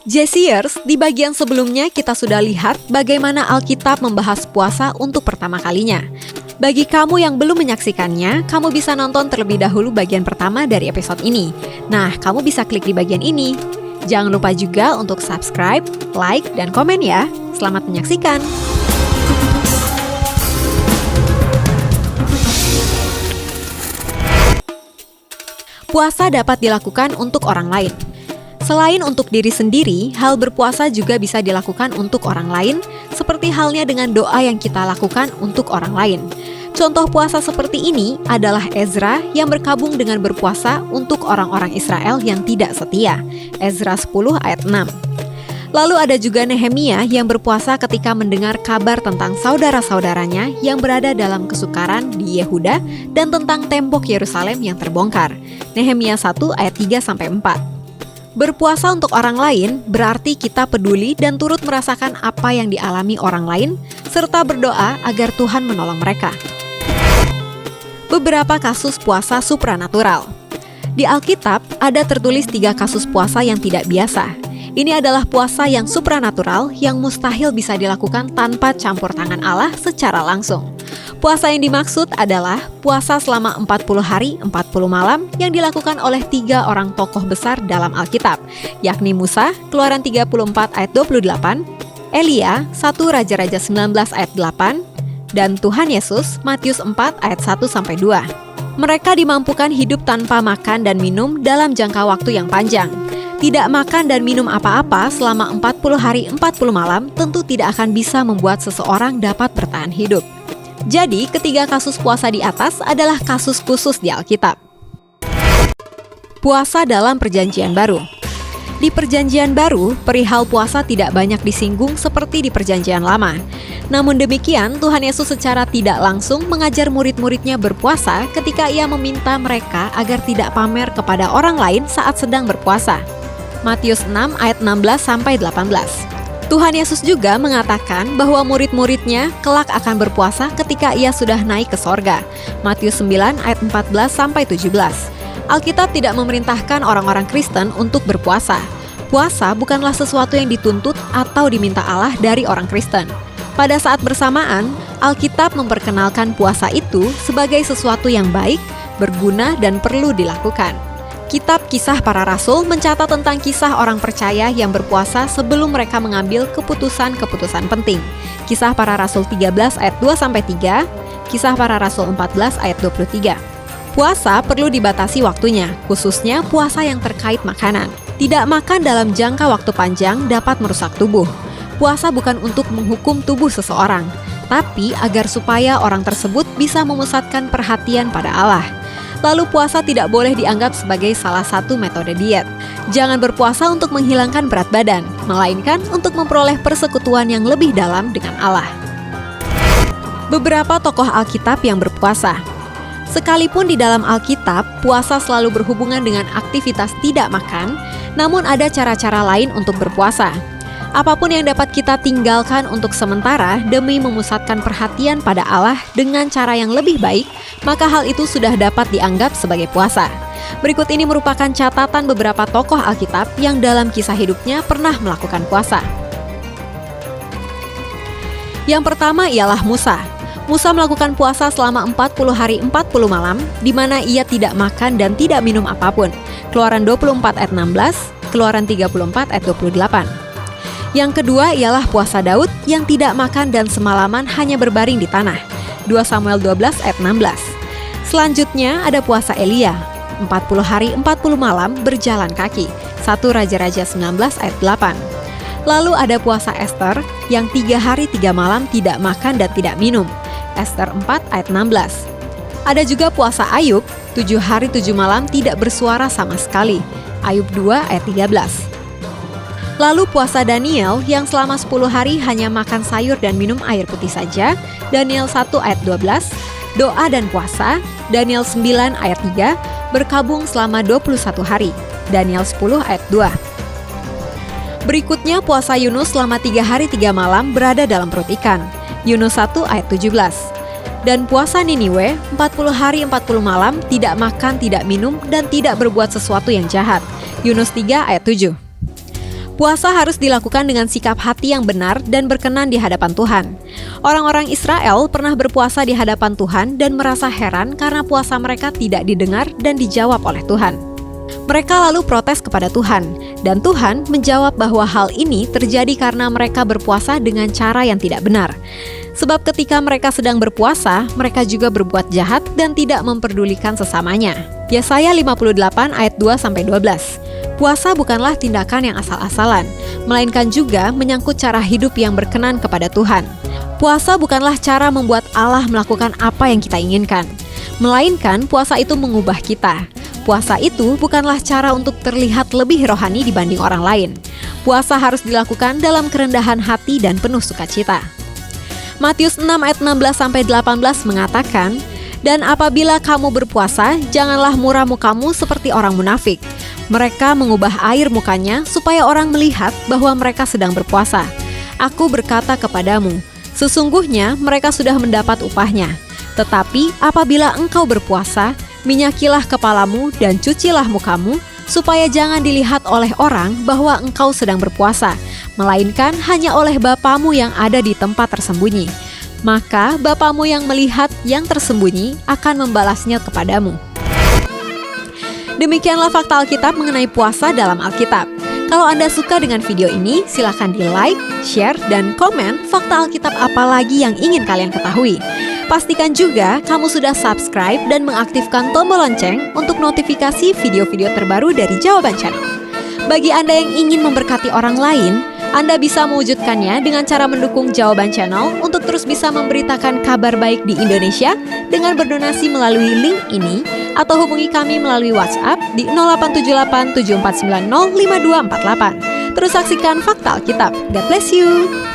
Jesiers, di bagian sebelumnya kita sudah lihat bagaimana Alkitab membahas puasa untuk pertama kalinya. Bagi kamu yang belum menyaksikannya, kamu bisa nonton terlebih dahulu bagian pertama dari episode ini. Nah, kamu bisa klik di bagian ini. Jangan lupa juga untuk subscribe, like, dan komen ya. Selamat menyaksikan! Puasa dapat dilakukan untuk orang lain. Selain untuk diri sendiri, hal berpuasa juga bisa dilakukan untuk orang lain, seperti halnya dengan doa yang kita lakukan untuk orang lain. Contoh puasa seperti ini adalah Ezra yang berkabung dengan berpuasa untuk orang-orang Israel yang tidak setia. Ezra 10 ayat 6. Lalu ada juga Nehemia yang berpuasa ketika mendengar kabar tentang saudara-saudaranya yang berada dalam kesukaran di Yehuda dan tentang tembok Yerusalem yang terbongkar. Nehemia 1 ayat 3-4. Berpuasa untuk orang lain berarti kita peduli dan turut merasakan apa yang dialami orang lain, serta berdoa agar Tuhan menolong mereka. Beberapa kasus puasa supranatural. Di Alkitab ada tertulis 3 kasus puasa yang tidak biasa. Ini adalah puasa yang supranatural yang mustahil bisa dilakukan tanpa campur tangan Allah secara langsung. Puasa yang dimaksud adalah puasa selama 40 hari 40 malam yang dilakukan oleh 3 orang tokoh besar dalam Alkitab, yakni Musa, Keluaran 34 ayat 28, Elia, 1 Raja-Raja 19 ayat 8, dan Tuhan Yesus, Matius 4 ayat 1-2. Mereka dimampukan hidup tanpa makan dan minum dalam jangka waktu yang panjang. Tidak makan dan minum apa-apa selama 40 hari 40 malam tentu tidak akan bisa membuat seseorang dapat bertahan hidup. Jadi, ketiga kasus puasa di atas adalah kasus khusus di Alkitab. Puasa dalam Perjanjian Baru. Di Perjanjian Baru, perihal puasa tidak banyak disinggung seperti di Perjanjian Lama. Namun demikian, Tuhan Yesus secara tidak langsung mengajar murid-muridnya berpuasa ketika Ia meminta mereka agar tidak pamer kepada orang lain saat sedang berpuasa. Matius 6 ayat 16-18. Tuhan Yesus juga mengatakan bahwa murid-muridnya kelak akan berpuasa ketika Ia sudah naik ke sorga. Matius 9 ayat 14-17. Alkitab tidak memerintahkan orang-orang Kristen untuk berpuasa. Puasa bukanlah sesuatu yang dituntut atau diminta Allah dari orang Kristen. Pada saat bersamaan, Alkitab memperkenalkan puasa itu sebagai sesuatu yang baik, berguna, dan perlu dilakukan. Kitab Kisah Para Rasul mencatat tentang kisah orang percaya yang berpuasa sebelum mereka mengambil keputusan-keputusan penting. Kisah Para Rasul 13 ayat 2-3, Kisah Para Rasul 14 ayat 23. Puasa perlu dibatasi waktunya, khususnya puasa yang terkait makanan. Tidak makan dalam jangka waktu panjang dapat merusak tubuh. Puasa bukan untuk menghukum tubuh seseorang, tapi agar supaya orang tersebut bisa memusatkan perhatian pada Allah. Lalu puasa tidak boleh dianggap sebagai salah satu metode diet. Jangan berpuasa untuk menghilangkan berat badan, melainkan untuk memperoleh persekutuan yang lebih dalam dengan Allah. Beberapa tokoh Alkitab yang berpuasa. Sekalipun di dalam Alkitab, puasa selalu berhubungan dengan aktivitas tidak makan, namun ada cara-cara lain untuk berpuasa. Apapun yang dapat kita tinggalkan untuk sementara demi memusatkan perhatian pada Allah dengan cara yang lebih baik, maka hal itu sudah dapat dianggap sebagai puasa. Berikut ini merupakan catatan beberapa tokoh Alkitab yang dalam kisah hidupnya pernah melakukan puasa. Yang pertama ialah Musa. Musa melakukan puasa selama 40 hari 40 malam, di mana ia tidak makan dan tidak minum apapun. Keluaran 24 ayat 16, Keluaran 34 ayat 28. Yang kedua ialah puasa Daud yang tidak makan dan semalaman hanya berbaring di tanah. 2 Samuel 12 ayat 16. Selanjutnya ada puasa Elia, 40 hari 40 malam berjalan kaki. 1 Raja-Raja 19 ayat 8. Lalu ada puasa Ester yang 3 hari 3 malam tidak makan dan tidak minum. Ester 4 ayat 16. Ada juga puasa Ayub, 7 hari 7 malam tidak bersuara sama sekali. Ayub 2 ayat 13. Lalu puasa Daniel yang selama 10 hari hanya makan sayur dan minum air putih saja, Daniel 1 ayat 12, doa dan puasa, Daniel 9 ayat 3, berkabung selama 21 hari, Daniel 10 ayat 2. Berikutnya puasa Yunus selama 3 hari 3 malam berada dalam perut ikan, Yunus 1 ayat 17. Dan puasa Niniwe 40 hari 40 malam tidak makan, tidak minum, dan tidak berbuat sesuatu yang jahat, Yunus 3 ayat 7. Puasa harus dilakukan dengan sikap hati yang benar dan berkenan di hadapan Tuhan. Orang-orang Israel pernah berpuasa di hadapan Tuhan dan merasa heran karena puasa mereka tidak didengar dan dijawab oleh Tuhan. Mereka lalu protes kepada Tuhan, dan Tuhan menjawab bahwa hal ini terjadi karena mereka berpuasa dengan cara yang tidak benar. Sebab ketika mereka sedang berpuasa, mereka juga berbuat jahat dan tidak memperdulikan sesamanya. Yesaya 58 ayat 2-12. Puasa bukanlah tindakan yang asal-asalan, melainkan juga menyangkut cara hidup yang berkenan kepada Tuhan. Puasa bukanlah cara membuat Allah melakukan apa yang kita inginkan, melainkan puasa itu mengubah kita. Puasa itu bukanlah cara untuk terlihat lebih rohani dibanding orang lain. Puasa harus dilakukan dalam kerendahan hati dan penuh sukacita. Matius 6 ayat 16-18 mengatakan, "Dan apabila kamu berpuasa, janganlah muram mukamu seperti orang munafik. Mereka mengubah air mukanya supaya orang melihat bahwa mereka sedang berpuasa. Aku berkata kepadamu, sesungguhnya mereka sudah mendapat upahnya. Tetapi apabila engkau berpuasa, minyakilah kepalamu dan cucilah mukamu, supaya jangan dilihat oleh orang bahwa engkau sedang berpuasa, melainkan hanya oleh Bapamu yang ada di tempat tersembunyi. Maka Bapamu yang melihat yang tersembunyi akan membalasnya kepadamu." Demikianlah fakta Alkitab mengenai puasa dalam Alkitab. Kalau Anda suka dengan video ini, silakan di-like, share, dan komen fakta Alkitab apa lagi yang ingin kalian ketahui. Pastikan juga kamu sudah subscribe dan mengaktifkan tombol lonceng untuk notifikasi video-video terbaru dari Jawaban Channel. Bagi Anda yang ingin memberkati orang lain, Anda bisa mewujudkannya dengan cara mendukung Jawaban Channel untuk terus bisa memberitakan kabar baik di Indonesia dengan berdonasi melalui link ini, atau hubungi kami melalui WhatsApp di 0878 7490 5248. Terus saksikan fakta Alkitab. God bless you!